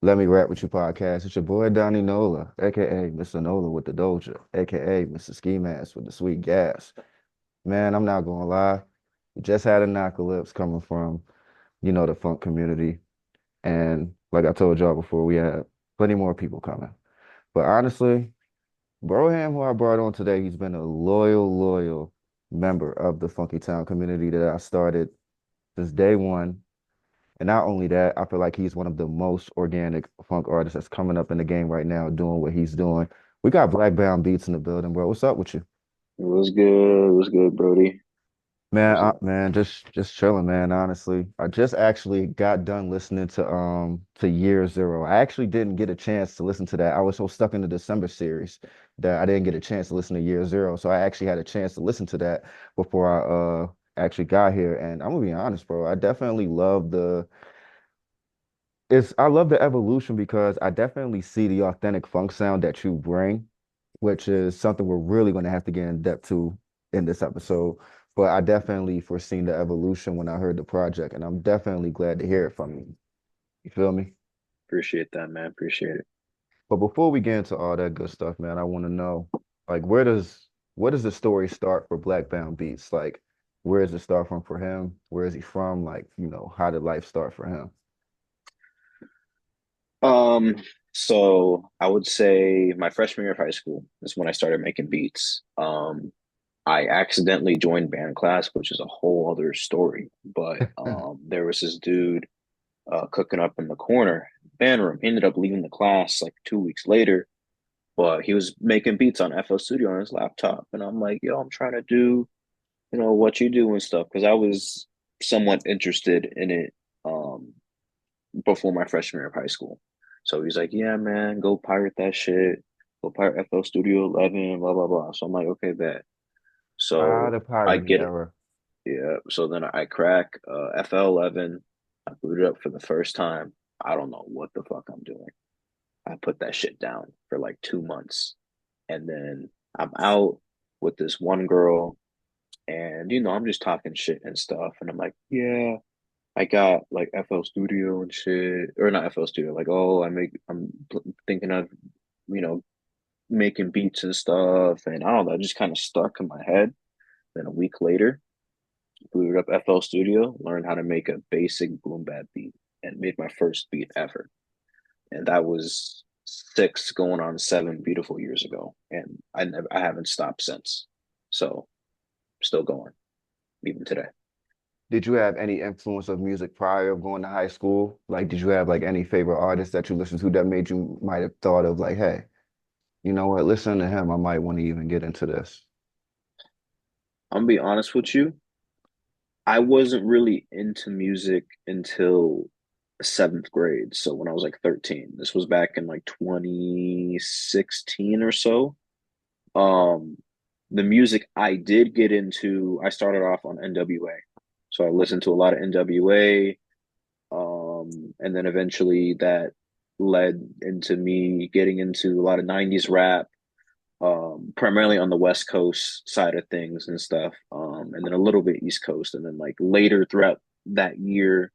Let Me Rap With You podcast. It's your boy Donnie Nola, aka Mr. Nola with the Doja, aka Mr. Ski Mask with the sweet gas. Man, I'm not gonna lie. We just had a knockalypse coming from, the funk community. And like I told y'all before, we have plenty more people coming. But honestly, Broham, who I brought on today, he's been a loyal member of the Funky Town community that I started since day one. And not only that, I feel like he's one of the most organic funk artists that's coming up in the game right now, doing what he's doing. We got Blackbound Beats in the building, bro. What's up with you? What's good? What's good, Brody? Man, What's up? man, just chilling, man, honestly. I just actually got done listening to Year Zero. I actually didn't get a chance to listen to that. I was so stuck in the December series that I didn't get a chance to listen to Year Zero. So I actually had a chance to listen to that before I actually got here. And I'm gonna be honest, bro. I definitely love I love the evolution because I definitely see the authentic funk sound that you bring, which is something we're really going to have to get in depth to in this episode. But I definitely foreseen the evolution when I heard the project, and I'm definitely glad to hear it from you. You feel me? Appreciate that, man. Appreciate it. But before we get into all that good stuff, man, I want to know, like, where does the story start for Blackbound Beats? Like, where does it start from for him? Where is he from? Like, how did life start for him? Um, so I would say my freshman year of high school is when I started making beats. I accidentally joined band class, which is a whole other story. But there was this dude cooking up in the corner band room. He ended up leaving the class like 2 weeks later, but he was making beats on FL Studio on his laptop, and I'm like, yo, I'm trying to do what you do and stuff because I was somewhat interested in it. Um, before my freshman year of high school. So he's like, yeah, man, go pirate that shit. Go pirate FL Studio 11, blah, blah, blah. So I'm like, okay, bet. Ah, So the I pirating get it. era. Yeah. So then I crack FL 11. I boot it up for the first time. I don't know what the fuck I'm doing. I put that shit down for like 2 months. And then I'm out with this one girl. And, I'm just talking shit and stuff. And I'm like, yeah, I got like FL Studio and shit, or not FL Studio. Like, oh, I'm thinking of, you know, making beats and stuff, and I don't know, it just kind of stuck in my head. Then a week later, booted up FL Studio, learned how to make a basic boom bap beat, and made my first beat ever. And that was 6 going on 7 beautiful years ago, and I haven't stopped since. So still going even today. Did you have any influence of music prior of going to high school? Like, did you have like any favorite artists that you listened to that made you might have thought of like, hey, you know what, listen to him. I might want to even get into this. I'm gonna be honest with you. I wasn't really into music until seventh grade. So when I was like 13, this was back in like 2016 or so. Um, the music I did get into, I started off on NWA. So I listened to a lot of NWA. And then eventually that led into me getting into a lot of 90s rap, primarily on the West Coast side of things and stuff, and then a little bit East Coast, and then like later throughout that year,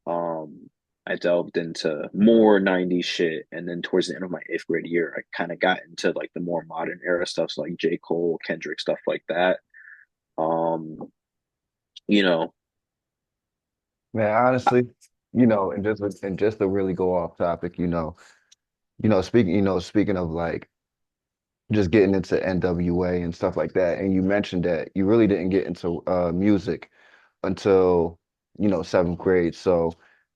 um, I delved into more '90s shit, and then towards the end of my eighth grade year, I kind of got into like the more modern era stuff, so like J. Cole, Kendrick, stuff like that. Um, you know, Man, honestly, and just to really go off topic, speaking of like just getting into NWA and stuff like that, and you mentioned that you really didn't get into music until, seventh grade. So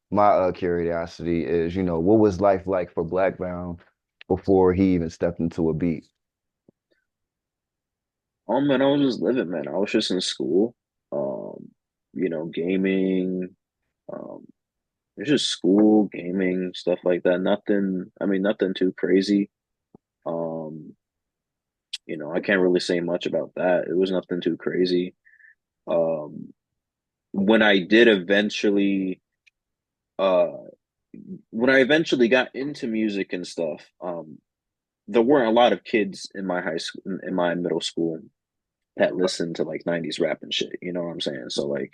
my curiosity is, what was life like for Blackbound before he even stepped into a beat? man, I was just living, man. I was just in school, gaming. Um, it's just school, gaming, stuff like that. Nothing, I mean, nothing too crazy. Um, I can't really say much about that. It was nothing too crazy. Um, when I did eventually, uh, when I eventually got into music and stuff, there weren't a lot of kids in my high school, in my middle school that listened to like 90s rap and shit. You know what I'm saying? So like,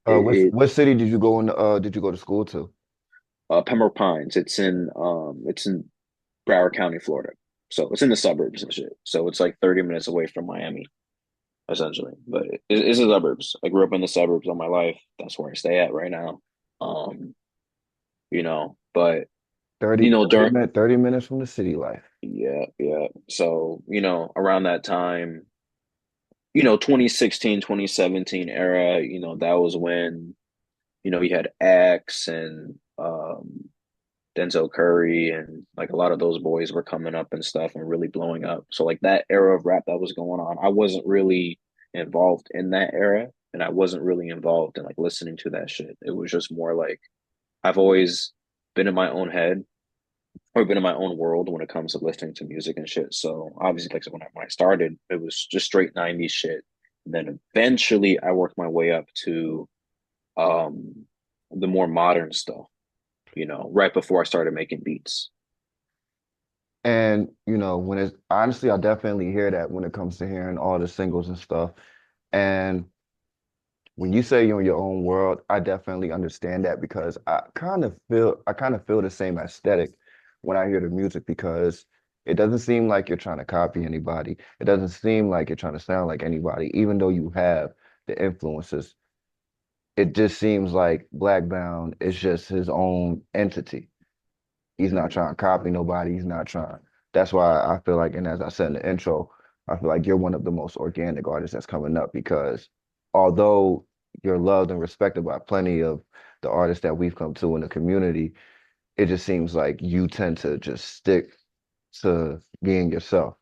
What it what city did you go to school to? Pembroke Pines. It's in Broward County, Florida. So it's in the suburbs and shit. So it's like 30 minutes away from Miami, essentially. But it's the suburbs. I grew up in the suburbs all my life. That's where I stay at right now. Um, but 30, 30 during minutes, 30 minutes from the city life. yeah, yeah. So, around that time, 2016, 2017 era, that was when, you had X and Denzel Curry and like a lot of those boys were coming up and stuff and really blowing up. So like that era of rap that was going on, I wasn't really involved in that era and I wasn't really involved in like listening to that shit. It was just more like I've always been in my own head or been in my own world when it comes to listening to music and shit. So obviously, like when I started, it was just straight '90s shit. And then eventually, I worked my way up to um the more modern stuff. Right before I started making beats. And when it's honestly, I definitely hear that when it comes to hearing all the singles and stuff. And when you say you're in your own world, I definitely understand that because I kind of feel the same aesthetic when I hear the music because it doesn't seem like you're trying to copy anybody. It doesn't seem like you're trying to sound like anybody, even though you have the influences. It just seems like Blackbound is just his own entity. He's not Mm. trying to copy nobody. He's not trying. That's why I feel like, and as I said in the intro, I feel like you're one of the most organic artists that's coming up because although you're loved and respected by plenty of the artists that we've come to in the community, it just seems like you tend to just stick to being yourself.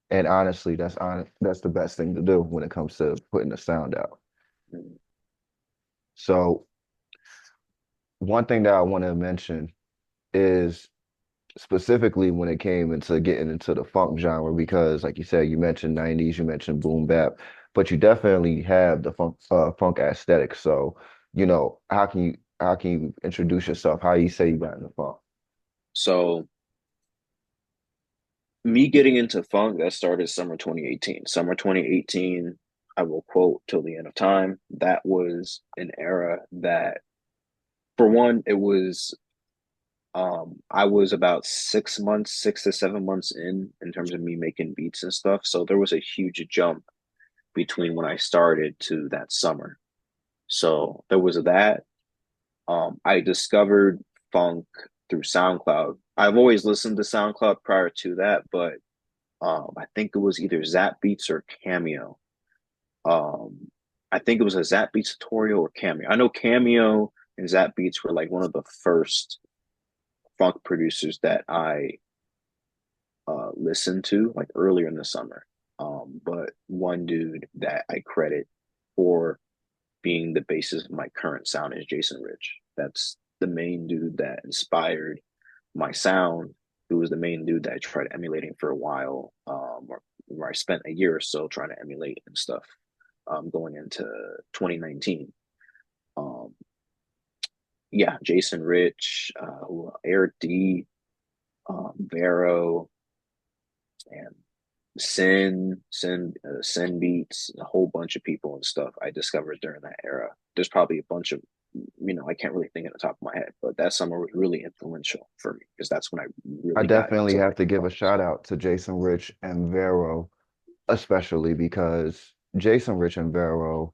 And honestly, that's the best thing to do when it comes to putting the sound out. Mm. So one thing that I want to mention is specifically when it came into getting into the funk genre because like you said you mentioned 90s, you mentioned boom bap, but you definitely have the funk aesthetic. So how can you introduce yourself, how you say you got in the funk? So me getting into funk that started summer 2018. Summer 2018, I will quote till the end of time. That was an era that, for one, it was I was about 6 months, 6 to 7 months in terms of me making beats and stuff. So there was a huge jump between when I started to that summer. So there was that. I discovered funk through SoundCloud. I've always listened to SoundCloud prior to that, but I think it was either Zap Beats or Cameo. Um, I think it was a Zap Beats tutorial or Cameo. I know Cameo and Zap Beats were like one of the first funk producers that I listened to like earlier in the summer. But one dude that I credit for being the basis of my current sound is Jason Rich. That's the main dude that inspired my sound. Who was the main dude that I tried emulating for a while, or where I spent a year or so trying to emulate and stuff, going into 2019. Um, yeah, Jason Rich, Eric D, Vero, and Sin Beats, a whole bunch of people and stuff I discovered during that era. There's probably a bunch of, I can't really think at the top of my head, but that summer was really influential for me because that's when I I really got definitely into have like to give a funk shout stuff. out to Jason Rich and Vero, especially because Jason Rich and Vero,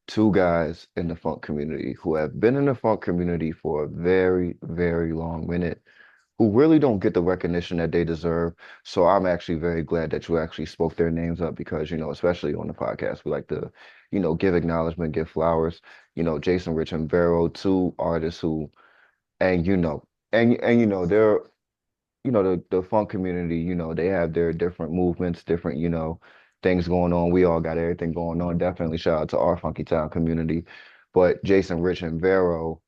two guys in the funk community who have been in the funk community for a very, very long minute, who really don't get the recognition that they deserve. So I'm actually very glad that you actually spoke their names up because, especially on the podcast, we like to, give acknowledgement, give flowers. Jason Rich and Vero, two artists who, and they're, the funk community, they have their different movements, different, things going on. We all got everything going on. Definitely shout out to our Funky Town community. But Jason Rich and Vero,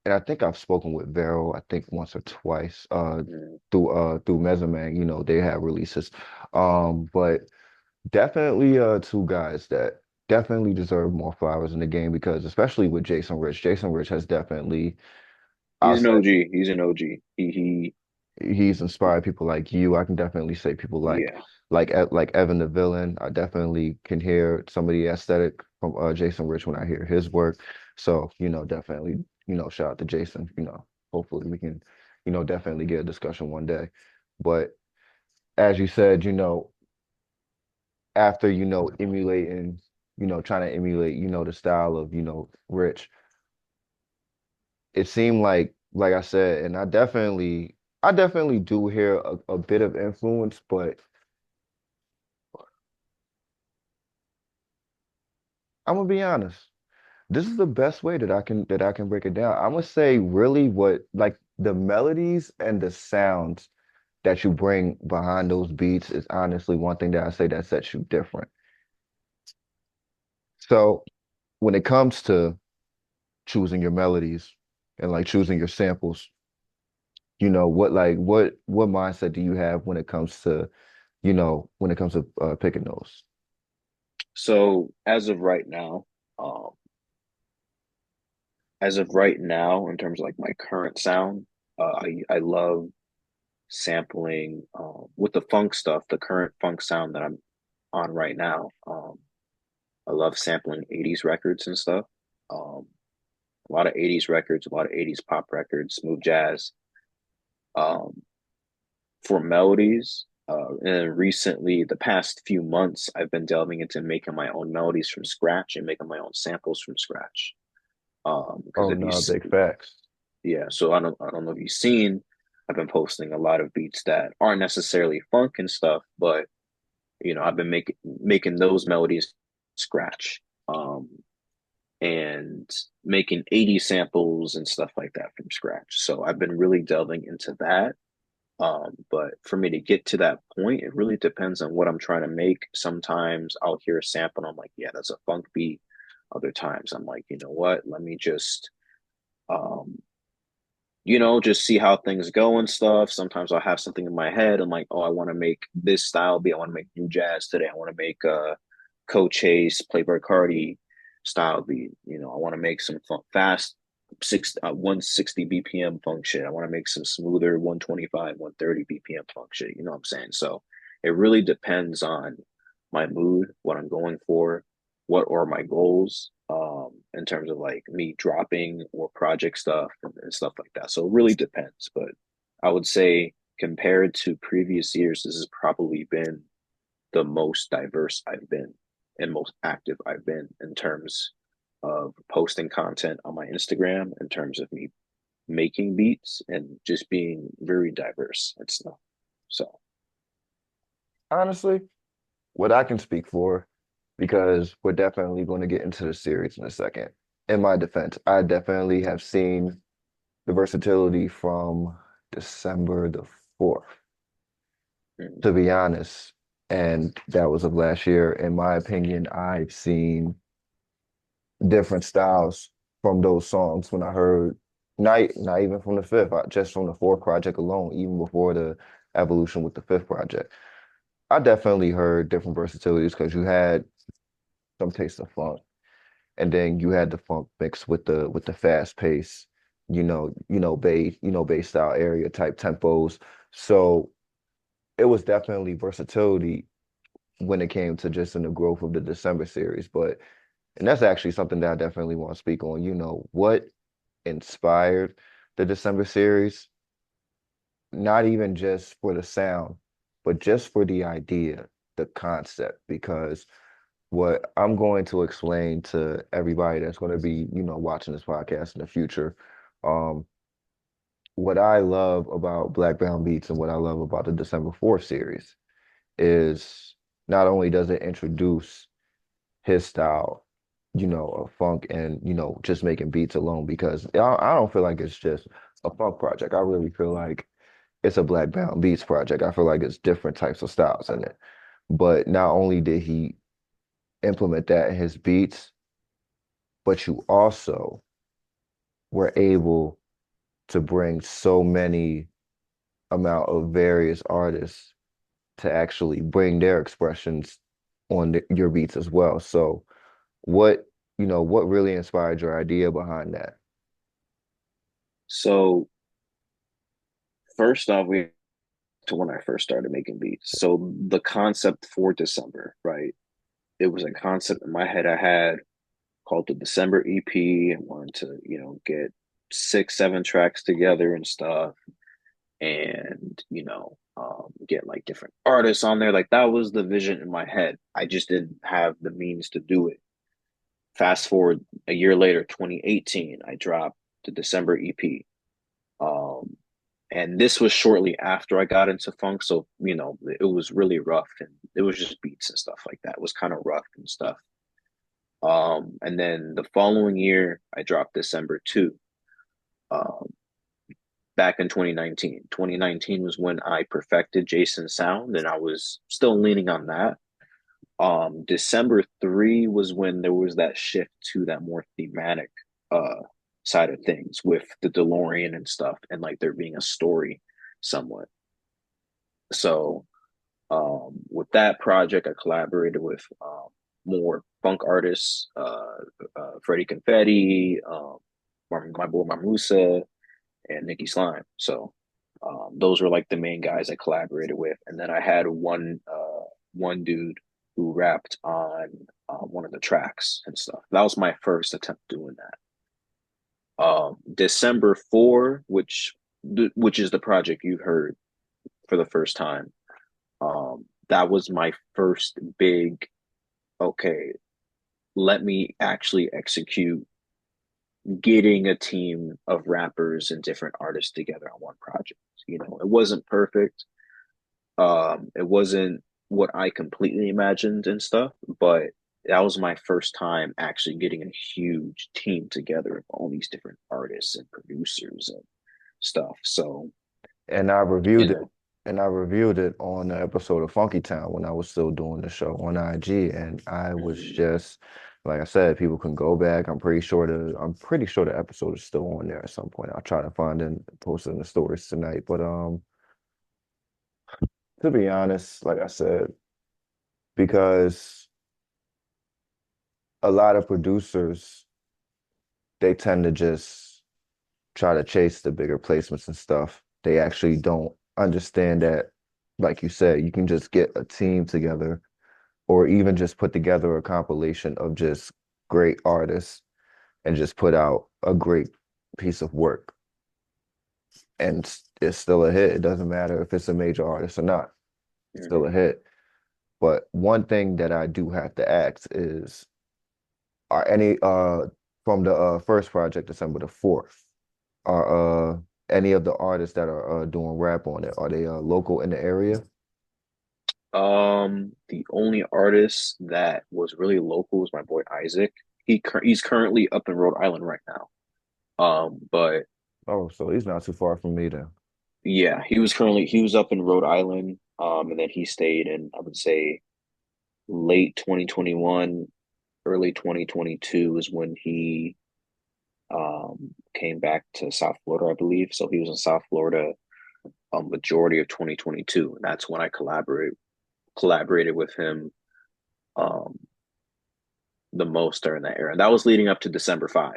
and I think I've spoken with Vero, I think once or twice, Mm. through Mezzamang, they have releases. But definitely two guys that definitely deserve more flowers in the game because especially with Jason Rich. Jason Rich has definitely, I'll He's an say OG. He's an OG. he's inspired people like you. I can definitely say people like Yeah. like Evan the Villain. I definitely can hear some of the aesthetic from Jason Rich when I hear his work. So, definitely, shout out to Jason. hopefully we can, definitely get a discussion one day. But as you said, after, emulating, trying to emulate, the style of, Rich, it seemed like I said, and I definitely do hear a bit of influence, but I'm gonna be honest. This is the best way that I can break it down. I'm gonna say really what like the melodies and the sounds that you bring behind those beats is honestly one thing that I say that sets you different. So when it comes to choosing your melodies and like choosing your samples, what mindset do you have when it comes to, picking those? So um, as of right now, in terms of like my current sound, I love sampling with the funk stuff, the current funk sound that I'm on right now. I love sampling 80s records and stuff. Um, a lot of 80s records, a lot of 80s pop records, smooth jazz. Um, for melodies, and recently, the past few months, I've been delving into making my own melodies from scratch and making my own samples from scratch. Because Oh if you, no, big facts. yeah, so I don't know if you've seen, I've been posting a lot of beats that aren't necessarily funk and stuff, but I've been making those melodies scratch. And making 80 samples and stuff like that from scratch. So I've been really delving into that. But for me to get to that point, it really depends on what I'm trying to make. Sometimes I'll hear a sample and I'm like, yeah, that's a funk beat. Other times I'm like, you know what? Let me just um, just see how things go and stuff. Sometimes I'll have something in my head. I'm like, oh, I want to make this style beat. I want to make new jazz today. I want to make Coach Chase, Playboy Cardi style beat. I want to make some fast 160 BPM funk shit. I want to make some smoother 125, 130 BPM funk shit. You know what I'm saying? So it really depends on my mood, what I'm going for, what are my goals in terms of like me dropping or project stuff and stuff like that. So it really depends. But I would say compared to previous years, this has probably been the most diverse I've been and most active I've been in terms of posting content on my Instagram, in terms of me making beats and just being very diverse and stuff. So Honestly, what I can speak for, because we're definitely going to get into the series in a second. In my defense, I definitely have seen the versatility from December the 4th, mm. to be honest. And that was of last year. In my opinion, I've seen different styles from those songs when I heard not even from the fifth, just from the fourth project alone, even before the evolution with the fifth project. I definitely heard different versatilities because you had some taste of funk, and then you had the funk mixed with the fast pace, bass style area type tempos. So it was definitely versatility when it came to just in the growth of the December series. And that's actually something that I definitely want to speak on. What inspired the December series, not even just for the sound, but just for the idea, the concept, because what I'm going to explain to everybody that's going to be, watching this podcast in the future, um, what I love about Blackbound Beats and what I love about the December 4th series is not only does it introduce his style, of funk and, just making beats alone, because I don't feel like it's just a funk project. I really feel like it's a Blackbound Beats project. I feel like it's different types of styles in it. But not only did he implement that in his beats, but you also were able to bring so many amount of various artists to actually bring their expressions on your beats as well. So what, what really inspired your idea behind that? so first off, we to when I first started making beats. So the concept for December, right? It was a concept in my head I had called the December EP. I wanted to, get six, seven tracks together and stuff, and get like different artists on there. Like that was the vision in my head. I just didn't have the means to do it. Fast forward a year later, 2018, I dropped the December EP. Um, and this was shortly after I got into funk, so it was really rough, and it was just beats and stuff like that. It was kind of rough and stuff. And then the following year, I dropped December 2. Um, back in 2019. 2019 was when I perfected Jason's sound, and I was still leaning on that. December 3 was when there was that shift to that more thematic uh side of things with the DeLorean and stuff, and like there being a story somewhat. So with that project, I collaborated with more funk artists, Freddie Confetti, my boy Marmusa, and Nikki Slime. So those were like the main guys I collaborated with, and then I had one dude who rapped on one of the tracks and stuff. That was my first attempt doing that. December 4, which is the project you heard for the first time. That was my first big, okay, let me actually execute getting a team of rappers and different artists together on one project. It wasn't perfect. It wasn't what I completely imagined and stuff, but that was my first time actually getting a huge team together of all these different artists and producers and stuff. So, And I you reviewed it, know, and I reviewed it on the episode of Funky Town when I was still doing the show on IG, and I was mhm, just like I said, people can go back. I'm pretty sure the episode is still on there at some point. I'll try to find and post it in the stories tonight. But to be honest, like I said, because a lot of producers they tend to just try to chase the bigger placements and stuff. They actually don't understand that, like you said, you can just get a team together or even just put together a compilation of just great artists and just put out a great piece of work. And it's still a hit. It doesn't matter if it's a major artist or not. It's still a mhm. hit. But one thing that I do have to ask is, are any from the first project, December the 4th, are any of the artists that are doing rap on it, are they local in the area? The only artist that was really local was my boy Isaac. He's currently up in Rhode Island right now. But Oh, so he's not too far from me then. yeah, he was up in Rhode Island. And then he stayed in, I would say, late 2021, early 2022 is when he came back to South Florida, I believe. So he was in South Florida a majority of 2022, and that's when I collaborated with him um the most during that era. And that was leading up to December 5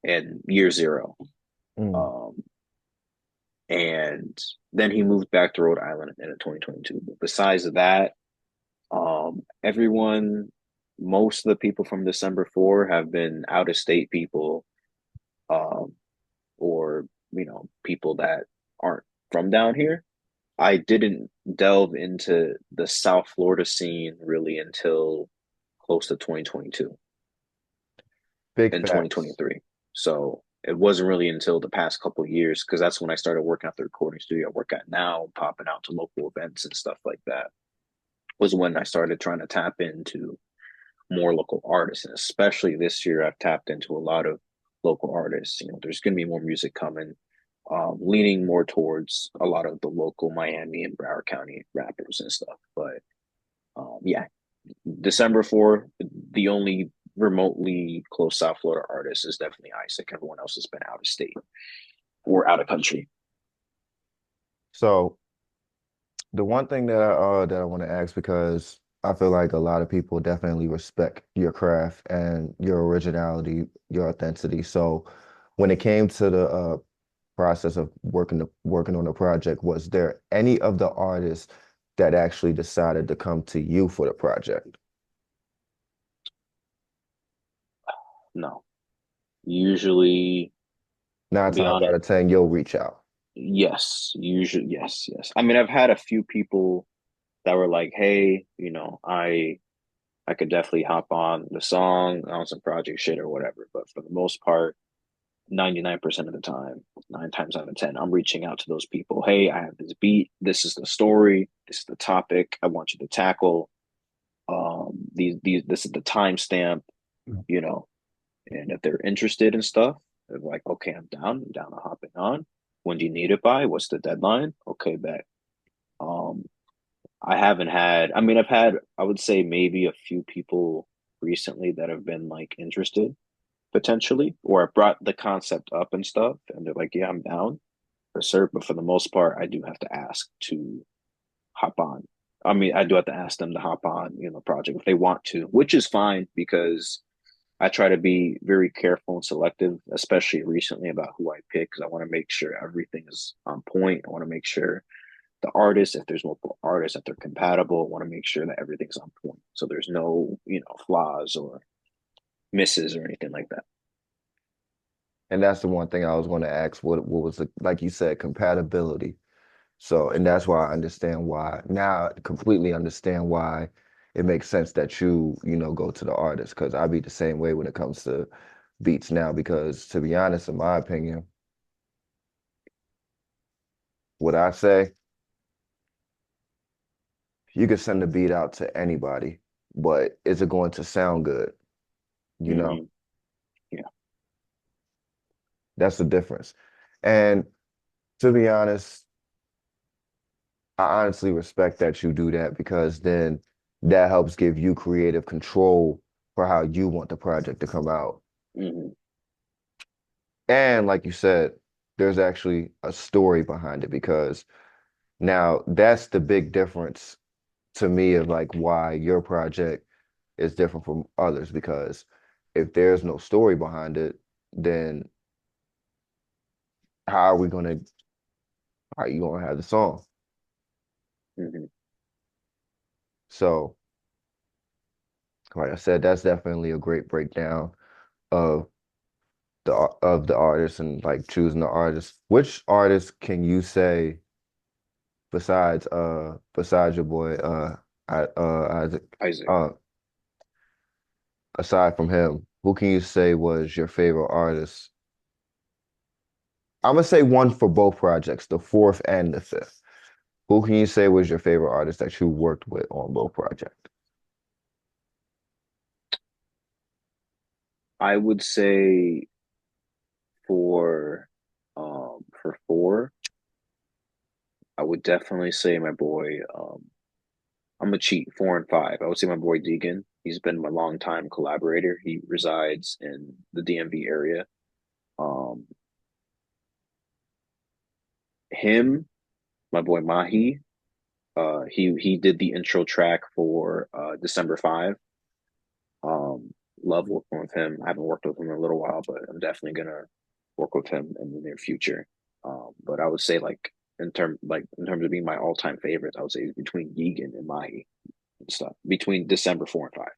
and year zero. Mm. Um, and then he moved back to Rhode Island in 2022. But besides that, everyone, most of the people from December 4 have been out of state people, um, or people that aren't from down here. I didn't delve into the South Florida scene really until close to 2022 Big and facts. 2023. So it wasn't really until the past couple of years, because that's when I started working at the recording studio I work at now, popping out to local events and stuff like that, was when I started trying to tap into more local artists. And especially this year, I've tapped into a lot of local artists. There's going to be more music coming, leaning more towards a lot of the local Miami and Broward County rappers and stuff. But yeah, December 4, the only remotely close South Florida artist is definitely Isaac. Everyone else has been out of state or out of country. So the one thing that I want to ask, because I feel like a lot of people definitely respect your craft and your originality, your authenticity. So when it came to the process of working on the project, was there any of the artists that actually decided to come to you for the project? No, usually. Nine To be times out honest, of 10, you'll reach out. yes, usually, yes, yes. I mean, I've had a few people that were like, "Hey, I could definitely hop on the song on some project shit or whatever." But for the most part, 99% of the time, 9 times out of 10, I'm reaching out to those people. Hey, I have this beat. This is the story. This is the topic I want you to tackle. This is the timestamp, you know. And if they're interested in stuff, they're like, okay, I'm down. I'm down to hopping on. When do you need it by? What's the deadline? Okay, bet. Um, I haven't had, I mean, I've had, I would say maybe a few people recently that have been like interested potentially, or I brought the concept up and stuff, and they're like, yeah, I'm down for sure. But for the most part, I do have to ask to hop on. I mean, I do have to ask them to hop on, project if they want to, which is fine because I try to be very careful and selective, especially recently about who I pick because I want to make sure everything is on point. I want to make sure the artists, if there's multiple artists, that they're compatible. I want to make sure that everything's on point. So there's no, flaws or misses or anything like that. And that's the one thing I was going to ask. What was the, like you said, compatibility. So, and that's why I understand why now I completely understand why it makes sense that you go to the artist because I be the same way when it comes to beats now because to be honest, in my opinion, what I say, you could send the beat out to anybody, but is it going to sound good? You know, Hmm. Yeah. that's the difference. And to be honest, I honestly respect that you do that because then that helps give you creative control for how you want the project to come out. Hmm. And like you said, there's actually a story behind it because now that's the big difference to me of like why your project is different from others because if there's no story behind it, then how are we gonna how are you gonna have the song? Hmm. So, like I said, that's definitely a great breakdown of of the artist and like choosing the artist. Which artist can you say besides your boy Isaac Isaac. uh aside from him, who can you say was your favorite artist? I'm gonna say one for both projects, the fourth and the fifth. Who can you say was your favorite artist that you worked with on both projects? I would say for four, I would definitely say my boy. I'm gonna cheat 4 and 5. I would say my boy Deegan. He's been my longtime collaborator. He resides in the DMV area. Um, him, my boy Mahi. He did the intro track for December 5. Um, love working with him. I haven't worked with him in a little while, but I'm definitely gonna work with him in the near future. But I would say in terms of being my all time favorites, I would say it's between Yegan and Mahi and stuff. Between December 4 and 5.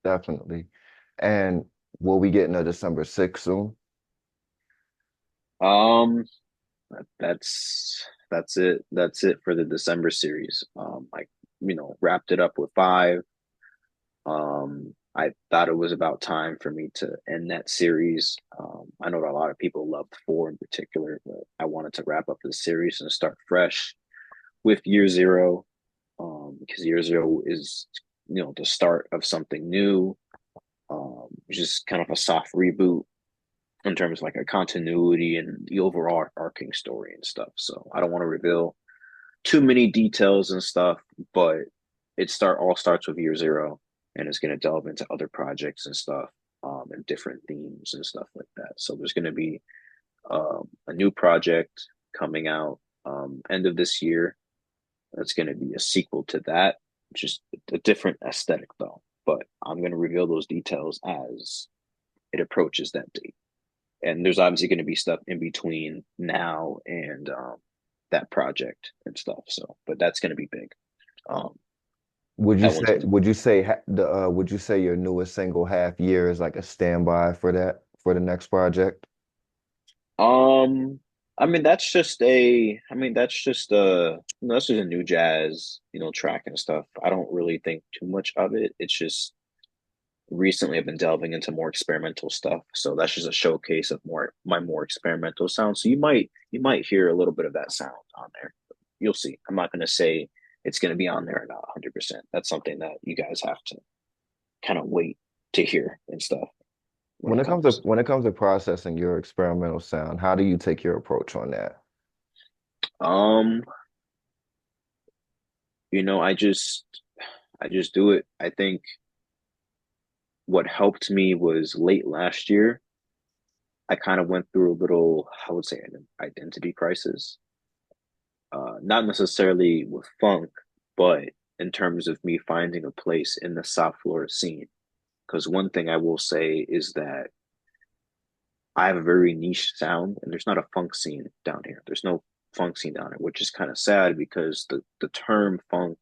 Definitely. And will we get into December 6th soon? Um, that's it. That's it for the December series. I wrapped it up with 5. I thought it was about time for me to end that series. I know that a lot of people loved 4 in particular, but I wanted to wrap up the series and start fresh with Year Zero. Because Year Zero is the start of something new. Just kind of a soft reboot in terms of like a continuity and the overall arcing story and stuff. So I don't want to reveal too many details and stuff, but all starts with Year Zero, and it's going to delve into other projects and stuff, and different themes and stuff like that. So there's going to be a new project coming out end of this year. That's going to be a sequel to that, just a different aesthetic though. But I'm going to reveal those details as it approaches that date. And there's obviously going to be stuff in between now and that project and stuff. So, but that's going to be big. Um, that one's Would you say your newest single Half Year is like a standby for that for the next project? Um, that's just that's just a new jazz, track and stuff. I don't really think too much of it. It's just recently I've been delving into more experimental stuff. So that's just a showcase of more experimental sound. So you might hear a little bit of that sound on there. You'll see. I'm not gonna say it's gonna be on there or not 100%. That's something that you guys have to kind of wait to hear and stuff when When it it comes to comes. processing your experimental sound, how do you take your approach on that? Um, I just do it. I think what helped me was late last year. I kind of went through a little, I would say, an identity crisis. Not necessarily with funk, but in terms of me finding a place in the South Florida scene. Because one thing I will say is that I have a very niche sound, and there's not a funk scene down here. There's no funk scene down here, which is kind of sad because the term funk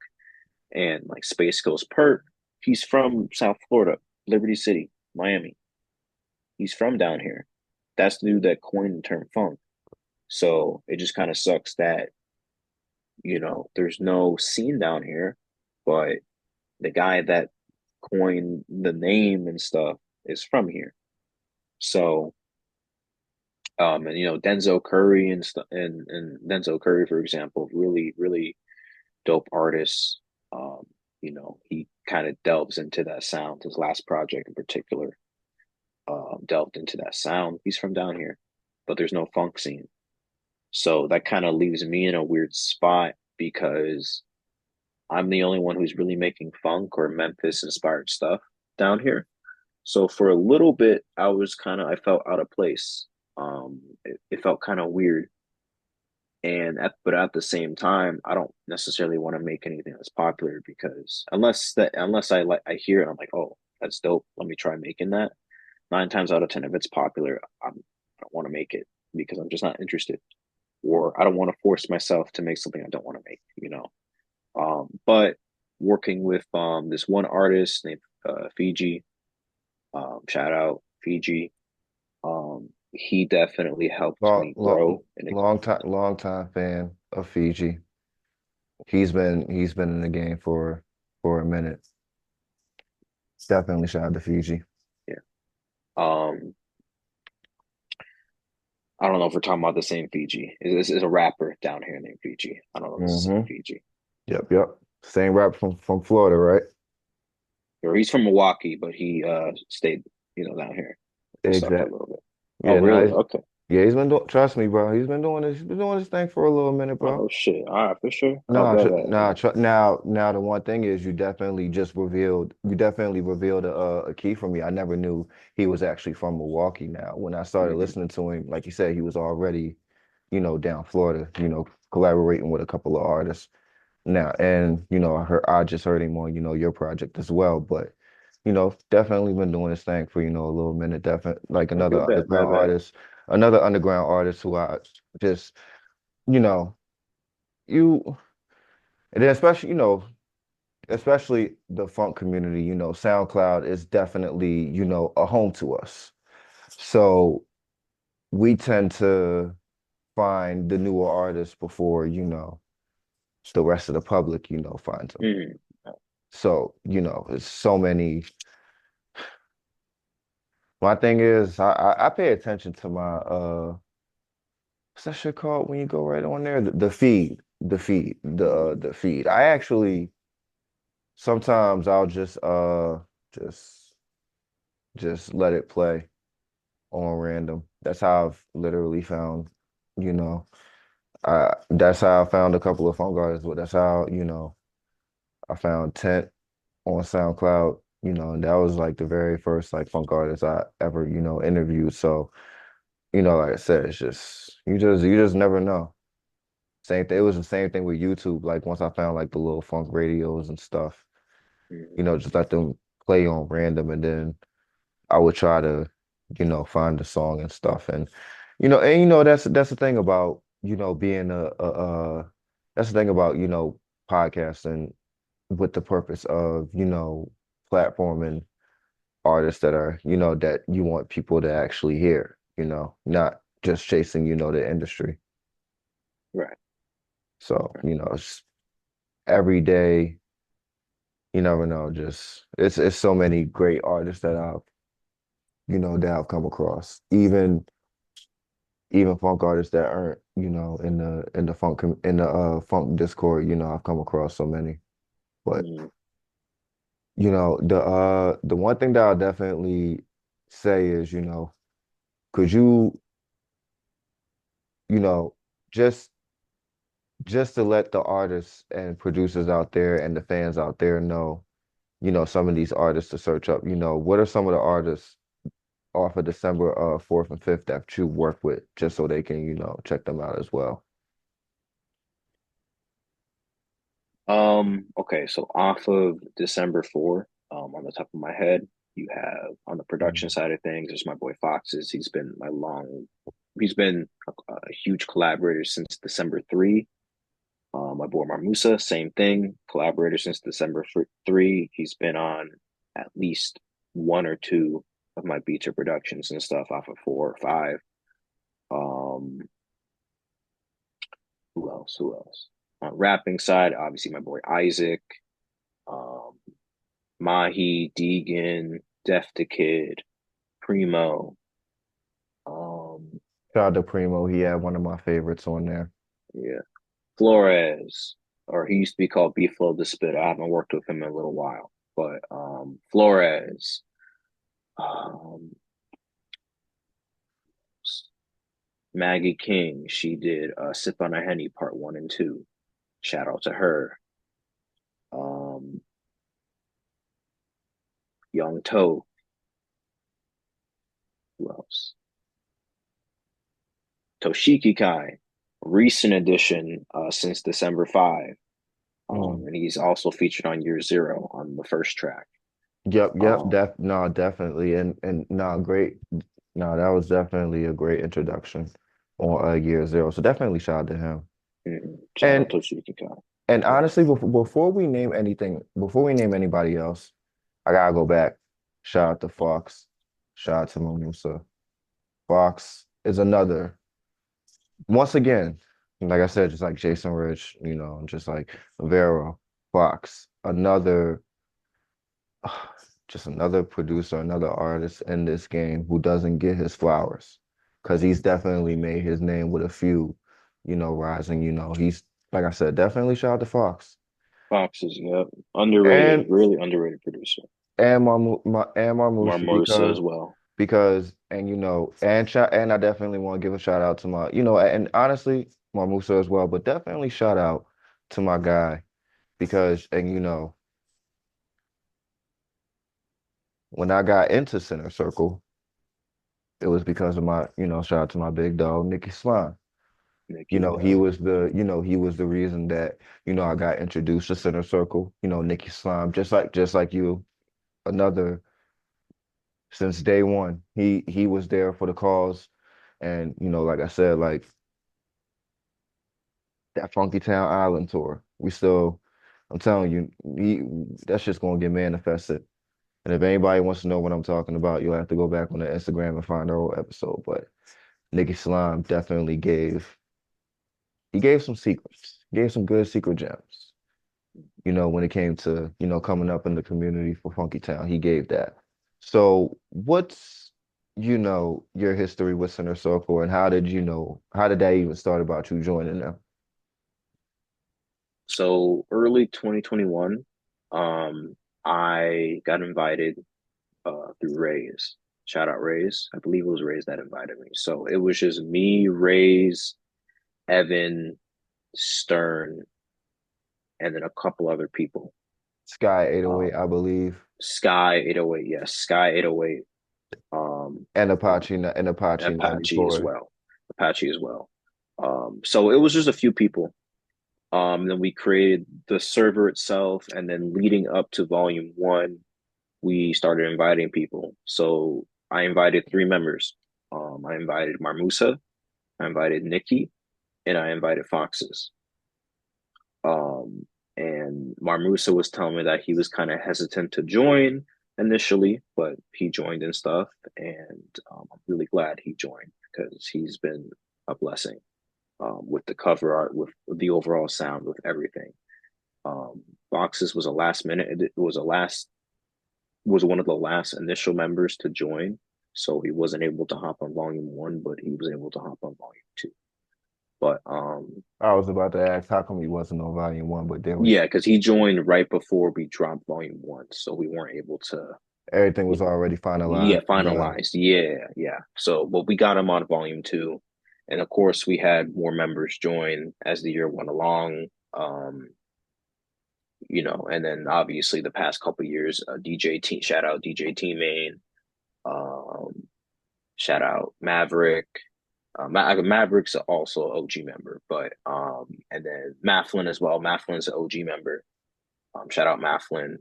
and like Space Ghost Perk, he's from South Florida, Liberty City, Miami. He's from down here. That's the dude that coined the term funk. So it just kind of sucks that, there's no scene down here, but the guy that coined the name and stuff is from here. So, and Denzel Curry and stuff, and Denzel Curry, for example, really, really dope artist. He kind of delves into that sound. His last project in particular, delved into that sound. He's from down here, but there's no funk scene. So that kind of leaves me in a weird spot because I'm the only one who's really making funk or Memphis inspired stuff down here. So for a little bit, I felt out of place. It felt kind of weird. But at the same time, I don't necessarily want to make anything that's popular because unless I hear it, I'm like, oh, that's dope. Let me try making that. 9 times out of 10, if it's popular, I don't want to make it because I'm just not interested, or I don't want to force myself to make something I don't want to make. But working with this one artist named Fiji, shout out Fiji. He definitely helped Long, me long, grow and long time fan of Fiji. He's been in the game for a minute. Definitely shout out to Fiji. yeah. Um, I don't know if we're talking about the same Fiji. This is a rapper down here named Fiji. I don't know if this is the same Hmm. Fiji. Yep, yep. Same rap from Florida, right? Or he's from Milwaukee, but he stayed, down here and stuff for a Exactly. little bit. Oh, Yeah, no, really? Okay. yeah, he's been doing. Trust me, bro. He's been doing this thing for a little minute, bro. Oh shit. All right, for sure. Oh, No, bad. now the one thing is you definitely revealed a key for me. I never knew he was actually from Milwaukee. Now, when I started Hmm. listening to him, like you said, he was already, down Florida, collaborating with a couple of artists. Now, and I just heard him on, your project as well, but definitely been doing his thing for, a little minute. Definitely like Okay, bad. another underground artist who I just, you know, you and then especially, especially the funk community, SoundCloud is definitely, a home to us. So we tend to find the newer artists before, the rest of the public, finds them. Hmm. So, there's so many. My thing is, I pay attention to my what's that shit called when you go right on there? The feed, the feed. I actually sometimes I'll just just let it play on random. That's how I've literally found, you know, that's how I found a couple of funk artists. But that's how, I found Tent on SoundCloud, and that was like the very first like funk artist I ever, interviewed. So, like I said, it's just you just never know. Same thing. It was the same thing with YouTube. Like once I found like the little funk radios and stuff, just let them play on random, and then I would try to, find the song and stuff. That's the thing about, being that's the thing about, podcasting with the purpose of, platforming artists that are, that you want people to actually hear, not just chasing, the industry. Right. So, it's every day, you never know, just it's so many great artists that I've come across. Even funk artists that aren't, in the funk Discord, I've come across so many. But Mm. the one thing that I'll definitely say is, could you, you know, just just to let the artists and producers out there and the fans out there know, some of these artists to search up, what are some of the artists off of December 4th and 5th that you work with, just so they can, check them out as well. Okay, so off of December 4, on the top of my head, you have on the production Mhm. side of things, there's my boy Foxes. He's been a huge collaborator since December 3. My boy Marmusa, same thing, collaborator since December 3. He's been on at least one or two of my beats or productions and stuff off of 4 or 5. Um, who else? Who else? On rapping side, obviously my boy Isaac, um, Mahi, Deegan, Def the Kid, Primo. Um, Shout out to Primo. He had one of my favorites on there. yeah, Flores, or he used to be called B Flow the Spit. I haven't worked with him in a little while, but Flores, um, Maggie King. She did Sip on a Henny Part 1 and 2. Shout out to her. Um, Young Toe. Who else? Toshiki Kai. Recent addition since December 5. Mm. And he's also featured on Year Zero on the first track. Yep, Um, no, definitely. And no, great. No, that was definitely a great introduction on year zero. So definitely shout out to him. Shout out And to Toshiki Kai. and Yeah. honestly, before we name anybody else, I gotta go back. Shout out to Fox. Shout out to Mamusa. Fox is another. Once again, like I said, just like Jason Rich, just like Vero, Fox, just another producer, another artist in this game who doesn't get his flowers. Because he's definitely made his name with a few, rising, he's, like I said, definitely shout out to Fox. Fox is, yep, underrated, And really underrated producer. Marmusa Marmosa as well. and and I definitely want to give a shout out to my, and honestly, Marmusa as well, but definitely shout out to my guy because, and when I got into Center Circle, it was because of my, shout out to my big dog, Nicky Slime. Nikki, He yep. was he was the reason that, I got introduced to Center Circle, Nicky Slime, just like you, another since day one. He was there for the cause. And, like I said, like that Funky Town Island tour, I'm telling you, that's just gonna get manifested. And if anybody wants to know what I'm talking about, you'll have to go back on the Instagram and find our old episode. But Nicky Slime definitely he gave some secrets, gave some good secret gems. When it came to, coming up in the community for Funky Town, he gave that. So what's, your history with Center Circle and how did that even start about you joining them? So early 2021, I got invited through Rays. Shout out Rays. I believe it was Rays that invited me. So it was just me, Rays, Evan, Stern, and then a couple other people. Sky 808, Um, I believe, Sky 808, yes, Sky 808, and uh, Apache Apache as 94. well, Apache as well. So it was just a few people. Then we created the server itself, and then leading up to Volume 1, we started inviting people. So I invited 3 members. I invited Marmusa, I invited Nikki, and I invited Foxes. Um, and Marmusa was telling me that he was kind of hesitant to join initially, but he joined and stuff, and I'm really glad he joined because he's been a blessing with the cover art, with the overall sound, with everything. Um, Boxes was a last minute. It was one of the last initial members to join, so he wasn't able to hop on volume one, but he was able to hop on volume two. But I was about to ask how come he wasn't on volume one, but then we yeah, because he joined right before we dropped volume one, so we weren't able to, everything you was already yeah, finalized and done. finalized. Yeah, yeah. So, but we got him on volume two, and of course, we had more members join as the year went along. And then obviously the past couple years, DJ T, shout out DJ T Main, um, shout out Maverick. Maverick's also an OG member, but and then Mafflin as well. Mafflin's an OG member. Shout out Mafflin,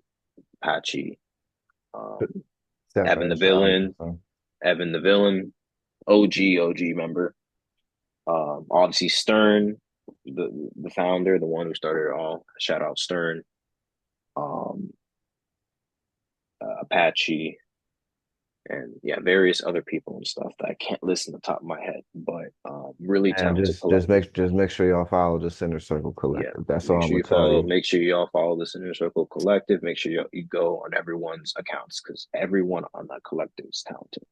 Apache, um, Evan Definitely the shout out Villain, to him. Evan the Villain, OG member. Odyssey Stern, the founder, the one who started it all. Shout out Stern, um, Apache, and yeah, various other people and stuff that I can't list on the top of my head, but really And talented just collective. make sure y'all follow the Center Circle Yeah, Collective. That's all I'm gonna tell you. make sure y'all follow this Inner Circle Collective. Make sure you go on everyone's accounts because everyone on that collective is talented.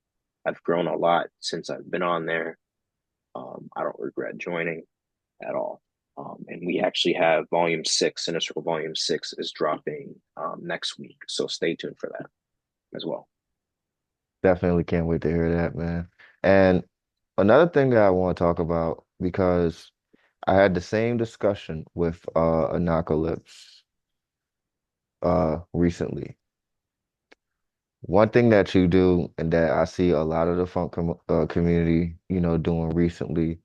I've grown a lot since I've been on there. I don't regret joining at all. And we actually have Volume Six, Inner Circle Volume Six is dropping next week, so stay tuned for that as well. Definitely can't wait to hear that, man. And another thing that I want to talk about because I had the same discussion with Apocalypse recently. One thing that you do and that I see a lot of the community, doing recently,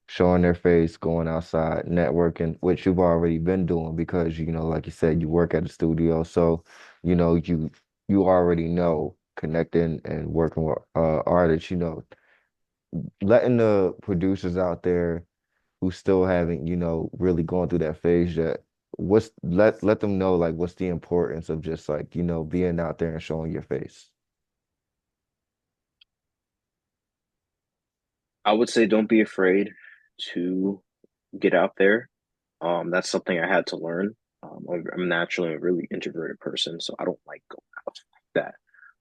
showing their face, going outside, networking, which you've already been doing because, like you said, you work at the studio. So, you already know connecting and working with artists, letting the producers out there who still haven't, really gone through that phase yet. Let them know like what's the importance of just like, being out there and showing your face. I would say don't be afraid to get out there. That's something I had to learn. I'm naturally a really introverted person, so I don't like going out like that.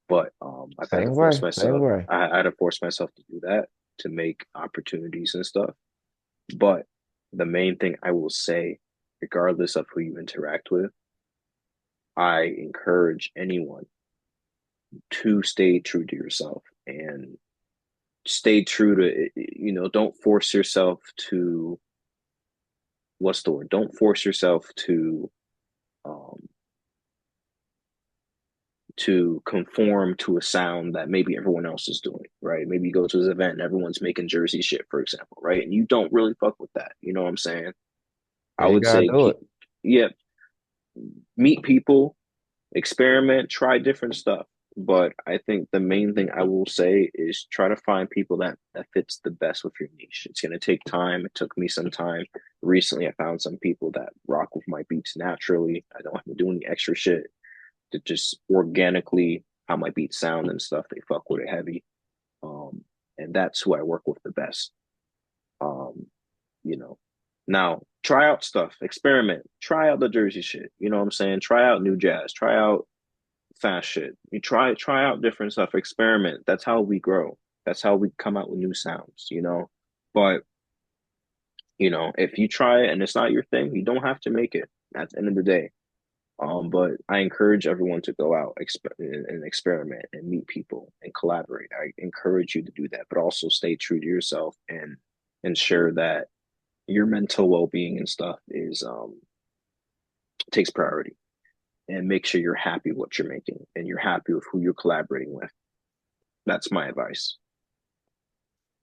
But I've had to Same force way, same myself. way. I had to force myself to do that to make opportunities and stuff. But the main thing I will say, regardless of who you interact with, I encourage anyone to stay true to yourself and stay true to, don't force yourself to, what's the word? Don't force yourself um, to conform to a sound that maybe everyone else is doing, right? Maybe you go to this event and everyone's making Jersey shit, for example, right? And you don't really fuck with that. You know what I'm saying? I Yeah, you would gotta say do keep, it. yeah, meet people, experiment, try different stuff. But I think the main thing I will say is try to find people that fits the best with your niche. It's gonna take time. It took me some time. Recently, I found some people that rock with my beats naturally. I don't have to do any extra shit to just organically how my beats sound and stuff. They fuck with it heavy. Um, and that's who I work with the best. Um, you know. Now try out stuff, experiment, try out the Jersey shit. You know what I'm saying? Try out new jazz, try out fast shit. You try out different stuff, experiment. That's how we grow. That's how we come out with new sounds. But if you try it and it's not your thing, you don't have to make it at the end of the day. But I encourage everyone to go out and experiment and meet people and collaborate. I encourage you to do that, but also stay true to yourself and ensure that your mental well-being and stuff is takes priority. And make sure you're happy with what you're making and you're happy with who you're collaborating with. That's my advice.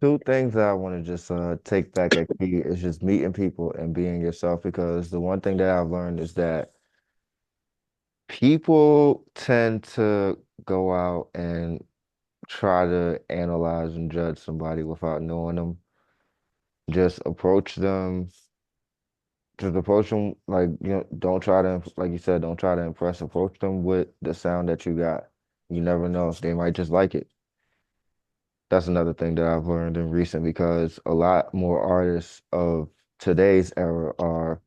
Two things that I want to just take back at key is just meeting people and being yourself because the one thing that I've learned is that people tend to go out and try to analyze and judge somebody without knowing them. Just approach them like, don't try to, like you said, don't try to impress, approach them with the sound that you got. You never know. They might just like it. That's another thing that I've learned in recent because a lot more artists of today's era are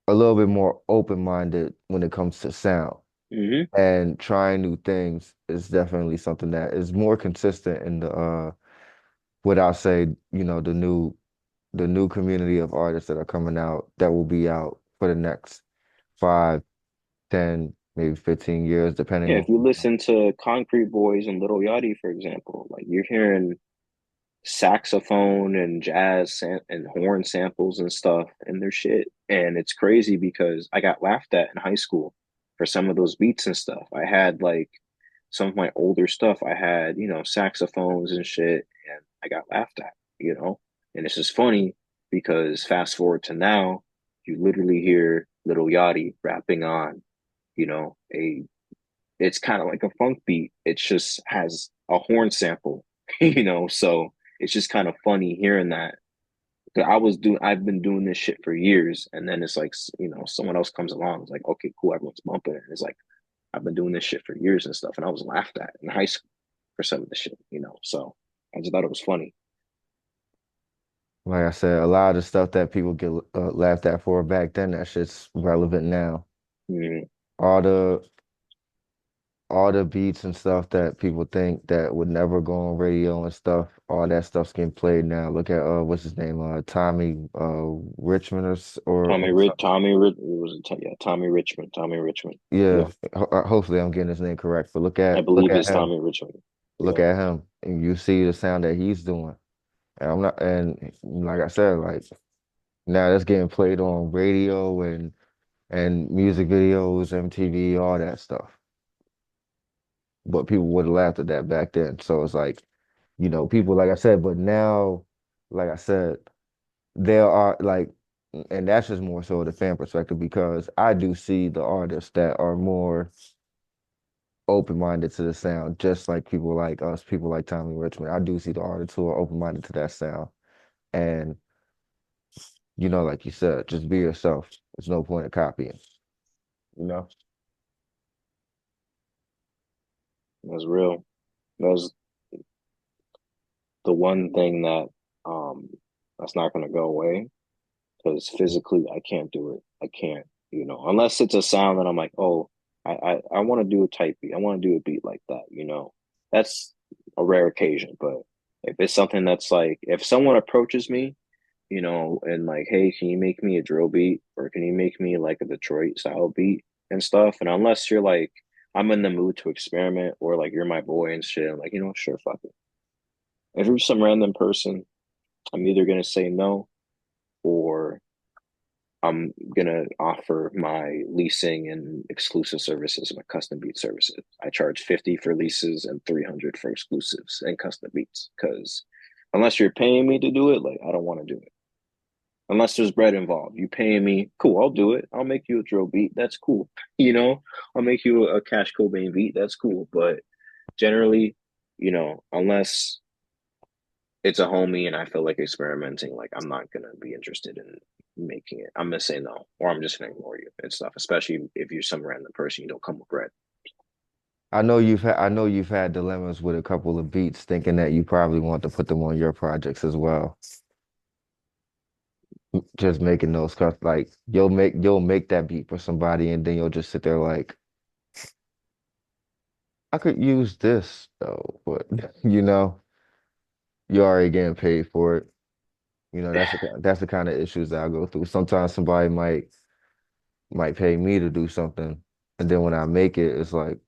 a little bit more open-minded when it comes to sound. Hmm. And trying new things is definitely something that is more consistent in the what I'll say, the new community of artists that are coming out that will be out for the next 5, 10, maybe 15 years, depending Yeah, on if you listen to Concrete Boys and Little Yachty, for example, like you're hearing saxophone and and horn samples and stuff in their shit. And it's crazy because I got laughed at in high school for some of those beats and stuff. I had like some of my older stuff, I had, saxophones and shit, and I got laughed at, you know? And it's just funny because fast forward to now, you literally hear Little Yachty rapping on, a it's kind of like a funk beat. It just has a horn sample, so it's just kind of funny hearing that. 'Cause I've been doing this shit for years, and then it's like, someone else comes along, it's like, okay, cool, everyone's bumping it. And it's like, I've been doing this shit for years and stuff, and I was laughed at in high school for some of the shit, so I just thought it was funny. like I said, a lot of the stuff that people get laughed at for back then, that shit's relevant now. Mm, All the all the beats and stuff that people think that would never go on radio and stuff, all that stuff's getting played now. Look at what's his name, Tommy Richmond or something. Tommy Richmond, Tommy Richmond. Yeah, Yeah, hopefully I'm getting his name correct. But I look believe at it's him, Tommy Richmond. look Yeah. at him, and you see the sound that he's doing. And I'm not, and like I said, like now that's getting played on radio and music videos, MTV, all that stuff. But people would have laughed at that back then. So it's like, people, like I said, but now, like I said, there are like, and that's just more so the fan perspective because I do see the artists that are more open-minded to the sound, just like people like us, people like Tommy Richmond. I do see the artists who are open-minded to that sound. And, like you said, just be yourself. There's no point in copying, you know? That's real. That's the one thing that um that's not going to go away because physically I can't do it. I can't, unless it's a sound that I'm like, oh, I want to do a type beat. I want to do a beat like that. That's a rare occasion. But if it's something that's like, if someone approaches me, and like, hey, can you make me a drill beat or can you make me like a Detroit style beat and stuff? And unless you're like, I'm in the mood to experiment or like you're my boy and shit, I'm like, sure, fuck it. If you're some random person, I'm either gonna say no or I'm gonna offer my leasing and exclusive services, my custom beat services. I charge 50 for leases and 300 for exclusives and custom beats. Because unless you're paying me to do it, like I don't want to do it. Unless there's bread involved, you paying me, cool, I'll do it. I'll make you a drill beat. That's cool. I'll make you a Cash Cobain beat. That's cool. But generally, unless it's a homie and I feel like experimenting, like I'm not gonna be interested in making it. I'm gonna say no, or I'm just gonna ignore you and stuff. Especially if you're some random person, you don't come with bread. I know you've had dilemmas with a couple of beats, thinking that you probably want to put them on your projects as well. Just making those cuts, like you'll make that beat for somebody, and then you'll just sit there like, I could use this though, but you're already getting paid for it. That's the kind of issues that I go through. Sometimes somebody might pay me to do something, and then when I make it, it's like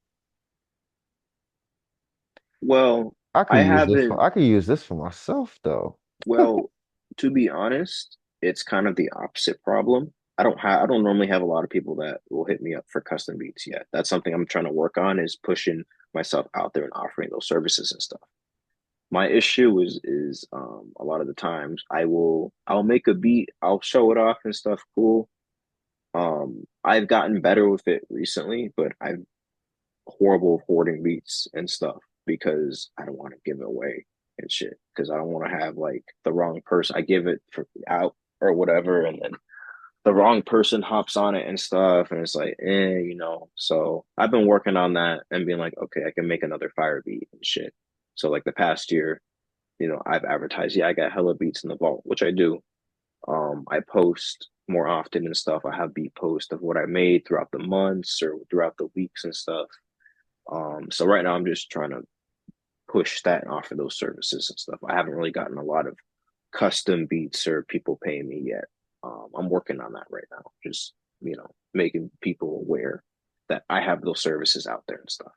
Well, I haven't. I could use this for myself though. Well, to be honest, it's kind of the opposite problem. I don't normally have a lot of people that will hit me up for custom beats yet. That's something I'm trying to work on is pushing myself out there and offering those services and stuff. My issue is a lot of the times I'll make a beat, I'll show it off and stuff, cool. I've gotten better with it recently, but I'm horrible with hoarding beats and stuff because I don't want to give it away and shit. Because I don't want to have like the wrong person. I give it for out or whatever, and then the wrong person hops on it and stuff, and it's like, So I've been working on that and being like, okay, I can make another fire beat and shit. So like the past year, I've advertised, yeah, I got hella beats in the vault, which I do. I post more often and stuff. I have beat posts of what I made throughout the months or throughout the weeks and stuff. So right now I'm just trying to push that and offer those services and stuff. I haven't really gotten a lot of custom beats or people paying me yet. I'm working on that right now. Just, making people aware that I have those services out there and stuff.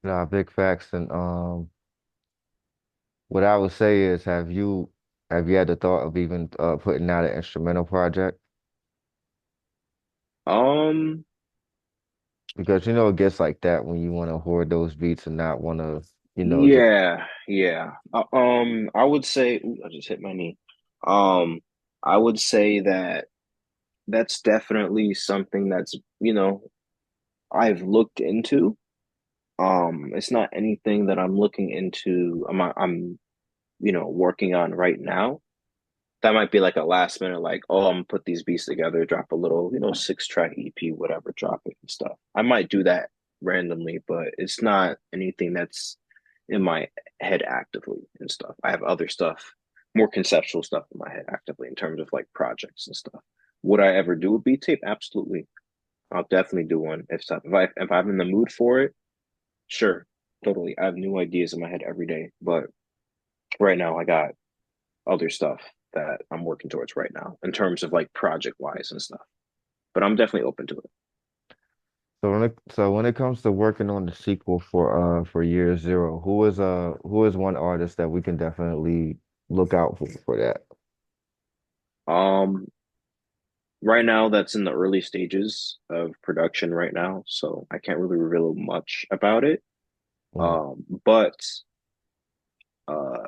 Nah, big facts. And what I would say is, have you had the thought of even putting out an instrumental project? Um, Because it gets like that when you want to hoard those beats and not want to, just yeah. I would say, ooh, I just hit my knee. Um, I would say that that's definitely something that's, I've looked into. It's not anything that I'm looking into. I'm working on right now. That might be like a last minute, like, oh, I'm gonna put these beats together, drop a little, 6 track EP, whatever, drop it and stuff. I might do that randomly, but it's not anything that's in my head actively and stuff. I have other stuff, more conceptual stuff in my head actively in terms of like projects and stuff. Would I ever do a beat tape? Absolutely. I'll definitely do one if I'm in the mood for it. Sure, totally. I have new ideas in my head every day, but right now I got other stuff that I'm working towards right now in terms of like project wise and stuff. But I'm definitely open to it. so when it comes to working on the sequel for Year Zero, who is one artist that we can definitely look out for that? Um, right now that's in the early stages of production right now, so I can't really reveal much about it. Mm. But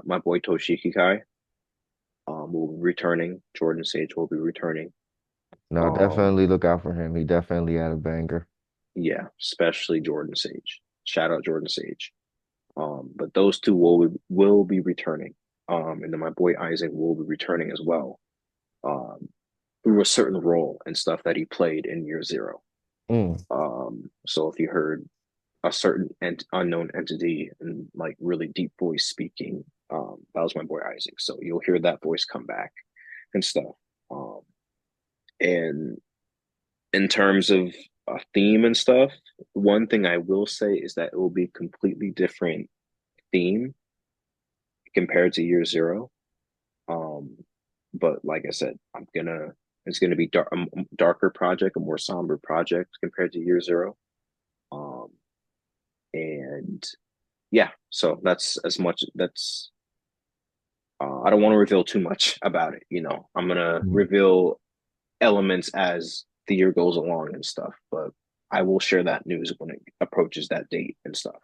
my boy Toshiki Kai will be returning. Jordan Sage will be returning. No, Um, definitely look out for him. He definitely had a banger. yeah, especially Jordan Sage. Shout out Jordan Sage. But those two will be returning. And then my boy Isaac will be returning as well. Through a certain role and stuff that he played in Year Zero. Mm. So if you heard a certain unknown entity and like really deep voice speaking, that was my boy Isaac. So you'll hear that voice come back and stuff. Um, and in terms of a theme and stuff, one thing I will say is that it will be completely different theme compared to Year Zero. Um, but like I said, it's gonna be a darker project, a more somber project compared to Year Zero. Um, and yeah, so that's as much. That's I don't want to reveal too much about it. I'm gonna Mm. reveal elements as the year goes along and stuff, but I will share that news when it approaches that date and stuff.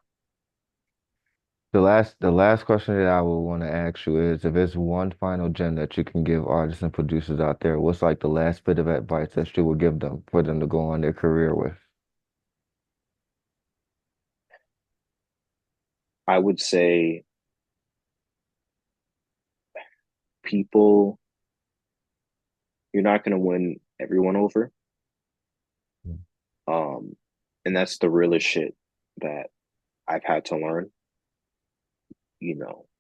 The last question that I would want to ask you is, if there's one final gem that you can give artists and producers out there, what's like the last bit of advice that you would give them for them to go on their career with? I would say people, you're not gonna win everyone over. Um, and that's the realest shit that I've had to learn.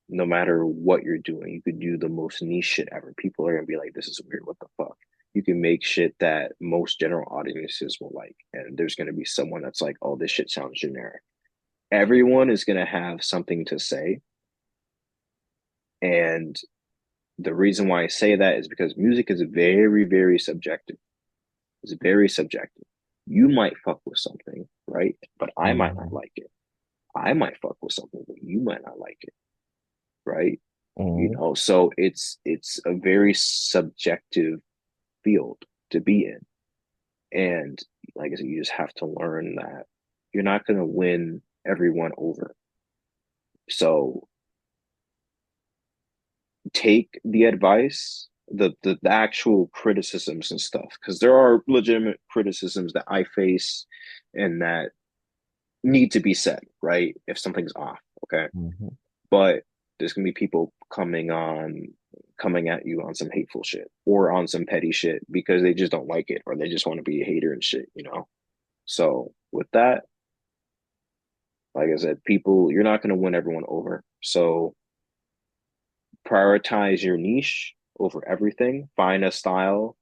No matter what you're doing, you could do the most niche shit ever. People are gonna be like, this is weird, what the fuck? You can make shit that most general audiences will like, and there's gonna be someone that's like, oh, this shit sounds generic. Everyone is gonna have something to say. And the reason why I say that is because music is very, very subjective. It's very subjective. You might fuck with something, right? But I might not Mm-hmm. like it. I might fuck with something, but you might not like it, right? Hmm. So it's a very subjective field to be in. And like I said, you just have to learn that you're not going to win everyone over. So take the advice, the actual criticisms and stuff, because there are legitimate criticisms that I face and that need to be said, right? If something's off, okay. Hmm. But there's gonna be people coming on coming at you on some hateful shit or on some petty shit because they just don't like it or they just want to be a hater and shit, you know? So with that, like I said, people, you're not going to win everyone over. So prioritize your niche over everything. Find a style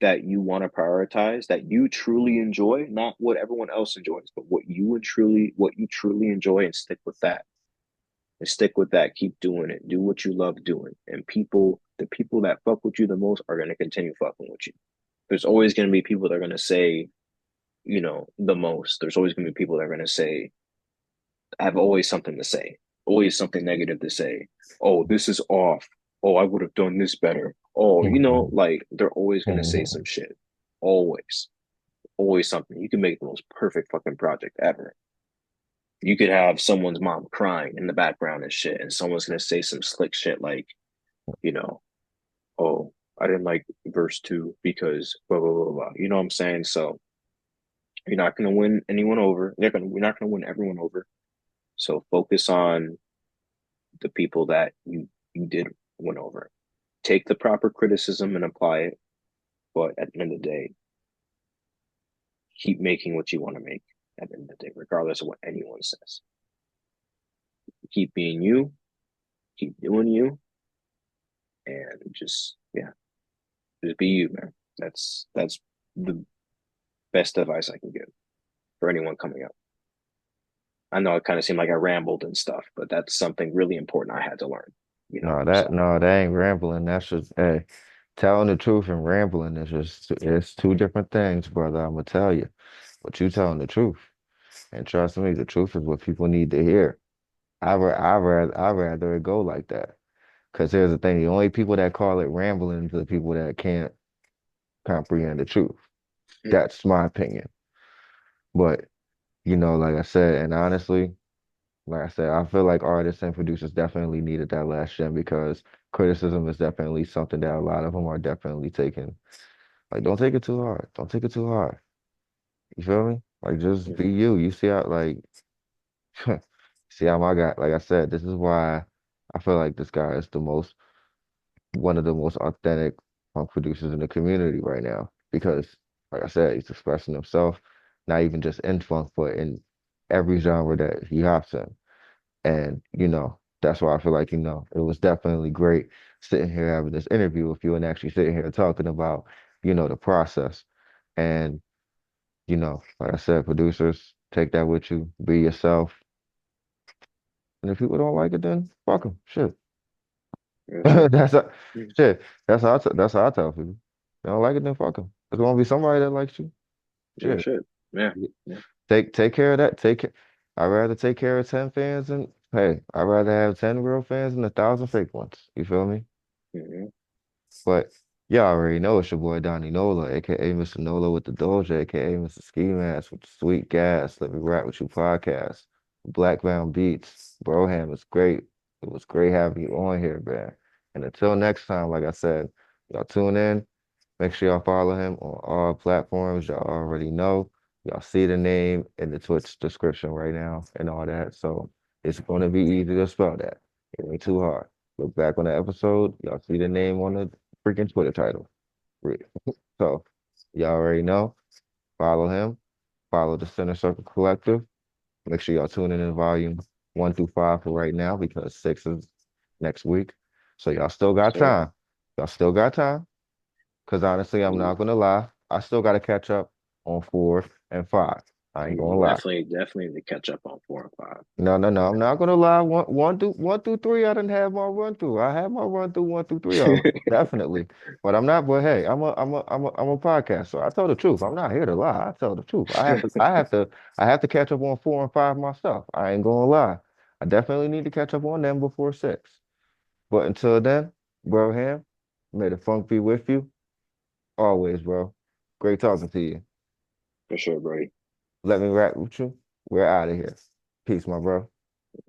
that you want to prioritize, that you truly enjoy, not what everyone else enjoys, but what you truly enjoy, and stick with that. And stick with that. Keep doing it. Do what you love doing. And the people that fuck with you the most are going to continue fucking with you. There's always going to be people that are going to say, you know, the most. There's always going to be people that are going to say, I have always something to say, always something negative to say. Oh, this is off. Oh, I would have done this better. Oh, you know, Mhm. like they're always going to say some Mhm. shit. Always, always something. You can make the most perfect fucking project ever. You could have someone's mom crying in the background and shit, and someone's going to say some slick shit like, you know, oh, I didn't like verse two because blah, blah, blah, blah. You know what I'm saying? So you're not going to win anyone over. We're not going to win everyone over. So focus on the people that you did win over. Take the proper criticism and apply it, but at the end of the day, keep making what you want to make at the end of the day, regardless of what anyone says. Keep being you, keep doing you, and just be you, man. That's the best advice I can give for anyone coming up. I know it kind of seemed like I rambled and stuff, but that's something really important I had to learn, you know. So No, that ain't rambling. That's just hey, telling the truth and rambling is just it's two different things, brother. I'm gonna tell you. But you telling the truth. And trust me, the truth is what people need to hear. I rather it go like that. Because here's the thing, the only people that call it rambling are the people that can't comprehend the truth. That's my opinion. But, like I said, and honestly, like I said, I feel like artists and producers definitely needed that last gem because criticism is definitely something that a lot of them are definitely taking. Like, don't take it too hard. Don't take it too hard. You feel me? Like, just be you. You see how, like, see how my guy, like I said, this is why I feel like this guy is one of the most authentic funk producers in the community right now. Because, like I said, he's expressing himself, not even just in funk, but in every genre that he hops in. And, that's why I feel like, it was definitely great sitting here having this interview with you and actually sitting here talking about, the process. And, like I said, producers, take that with you, be yourself. And if people don't like it, then fuck them. Shit. yeah, sure. That's a, shit. That's how I tell people. They don't like it, then fuck them. There's gonna be somebody that likes you. Yeah, Shit. sure. Yeah. Yeah. Take care of that. I'd rather take care of 10 fans and hey, I'd rather have 10 real fans than 1,000 fake ones. You feel me? Hmm. But y'all already know it's your boy Donnie Nola, aka Mr. Nola with the Doja, aka Mr. Ski Mask with the Sweet Gas. Let me rap with you podcast. Blackbound Beats. Broham is great. It was great having you on here, man. And until next time, like I said, y'all tune in. Make sure y'all follow him on all platforms. Y'all already know. Y'all see the name in the Twitch description right now and all that. So it's going to be easy to spell that. It ain't too hard. Look back on the episode. Y'all see the name on the freaking Twitter title. So y'all already know. Follow him. Follow the Center Circle Collective. Make sure y'all tune in volume 1 through 5 for right now because 6 is next week. So y'all still got Sure. time. Y'all still got time. Because honestly, I'm not gonna lie. I still got to catch up on 4 and 5. I ain't gonna lie. Definitely to catch up on 4 and 5. No, no, no. I'm not gonna lie. One through 3, I didn't have my run through. I had my run through 1 through 3 already, definitely. But I'm not. But hey, I'm a podcast, so I tell the truth. I'm not here to lie. I tell the truth. I have to catch up on 4 and 5 myself. I ain't gonna lie. I definitely need to catch up on them before 6. But until then, bro, Ham, may the funk be with you always, bro. Great talking to you. For sure, buddy. Let me rap with you. We're out of here. Peace, my bro.